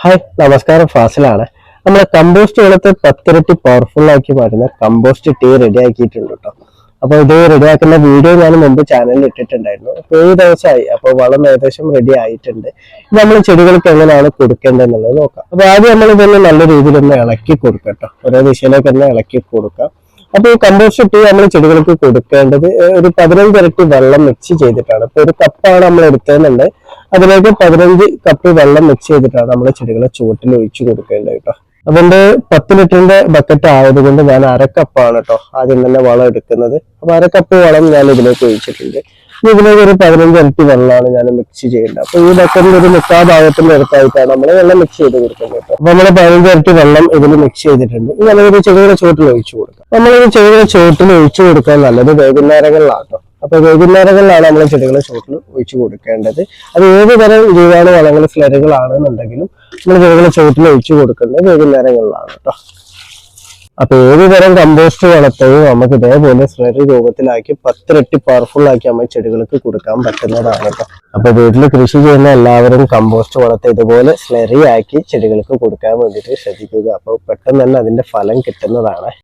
Hi നമസ്കാരം, ഫാസിലാണ്. നമ്മളെ compost വളത്തെ 10 ഇരട്ടി പവർഫുൾ ആക്കി മാറ്റുന്ന കമ്പോസ്റ്റ് ടീ റെഡി ആക്കിയിട്ടുണ്ട് കേട്ടോ. അപ്പൊ ഇത് റെഡിയാക്കുന്ന വീഡിയോ ഞാൻ മുമ്പ് ചാനലിൽ ഇട്ടിട്ടുണ്ടായിരുന്നു. അപ്പൊ 7 ദിവസമായി. അപ്പൊ വളം ഏകദേശം റെഡി ആയിട്ടുണ്ട്. ഇത് നമ്മൾ ചെടികൾക്ക് എങ്ങനെയാണ് കൊടുക്കേണ്ടതെന്നുള്ളത് നോക്കാം. അപ്പൊ ആദ്യം നമ്മൾ ഇതൊന്ന് നല്ല രീതിയിൽ ഒന്ന് ഇളക്കി കൊടുക്കാം കേട്ടോ. ഓരോ ദിശയിലേക്ക് തന്നെ ഇളക്കി കൊടുക്കാം. അപ്പൊ ഈ കമ്പോസ്റ്റ് ടീ നമ്മൾ ചെടികൾക്ക് കൊടുക്കേണ്ടത് ഒരു 15 ഇരട്ടി വെള്ളം മിക്സ് ചെയ്തിട്ടാണ്. ഇപ്പൊ ഒരു കപ്പാണ് നമ്മൾ എടുത്തതെന്നുണ്ട്, അതിലേക്ക് 15 കപ്പ് വെള്ളം മിക്സ് ചെയ്തിട്ടാണ് നമ്മൾ ചെടികളെ ചുവട്ടിൽ ഒഴിച്ചു കൊടുക്കേണ്ടത് കേട്ടോ. അതുകൊണ്ട് 10 ലിറ്ററിന്റെ ബക്കറ്റ് ആയതുകൊണ്ട് ഞാൻ 1/2 കപ്പാണ് കേട്ടോ ആദ്യം തന്നെ വളം എടുക്കുന്നത്. അപ്പൊ 1/2 കപ്പ് വളം ഞാൻ ഇതിലേക്ക് ഒഴിച്ചിട്ടുണ്ട്. ഇനി ഇതിലേക്ക് ഒരു 15 ഇരട്ടി വെള്ളമാണ് ഞാൻ മിക്സ് ചെയ്യേണ്ടത്. അപ്പൊ ഈ ബക്കറ്റിൽ ഒരു 3/4 അടുത്തായിട്ടാണ് നമ്മൾ വെള്ളം മിക്സ് ചെയ്ത് കൊടുക്കുന്നത് കേട്ടോ. അപ്പൊ നമ്മൾ 15 ഇരട്ടി വെള്ളം ഇതിൽ മിക്സ് ചെയ്തിട്ടുണ്ട്. ഇനി നമ്മളൊരു ചെടികളുടെ ചുവട്ടിൽ ഒഴിച്ചു കൊടുക്കാം. നമ്മളിത് ചെടികളുടെ ചുവട്ടിൽ ഒഴിച്ചു കൊടുക്കാൻ നല്ലത് വൈകുന്നേരങ്ങളിലാണ് കേട്ടോ. അപ്പൊ വൈകുന്നേരങ്ങളിലാണ് നമ്മൾ ചെടികളെ ചുവട്ടിൽ ഒഴിച്ചു കൊടുക്കേണ്ടത്. അത് ഏത് തരം ജീവാണു വളങ്ങൾ സ്ലറികളാണെന്നുണ്ടെങ്കിലും നമ്മൾ ചെടികളെ ചുവട്ടിൽ ഒഴിച്ചു കൊടുക്കേണ്ടത് വൈകുന്നേരങ്ങളിലാണ് കേട്ടോ. അപ്പൊ ഏത് തരം കമ്പോസ്റ്റ് വളത്തെയും നമുക്ക് ഇതേപോലെ സ്ലറി രൂപത്തിലാക്കി 10 ഇരട്ടി പവർഫുൾ ആക്കി നമ്മൾ ചെടികൾക്ക് കൊടുക്കാൻ പറ്റുന്നതാണ് കേട്ടോ. അപ്പൊ വീട്ടിൽ കൃഷി ചെയ്യുന്ന എല്ലാവരും കമ്പോസ്റ്റ് വളത്തെ ഇതുപോലെ സ്ലറി ആക്കി ചെടികൾക്ക് കൊടുക്കാൻ വേണ്ടിയിട്ട് ശ്രദ്ധിക്കുക. അപ്പൊ പെട്ടെന്ന് തന്നെ അതിന്റെ ഫലം കിട്ടുന്നതാണ്.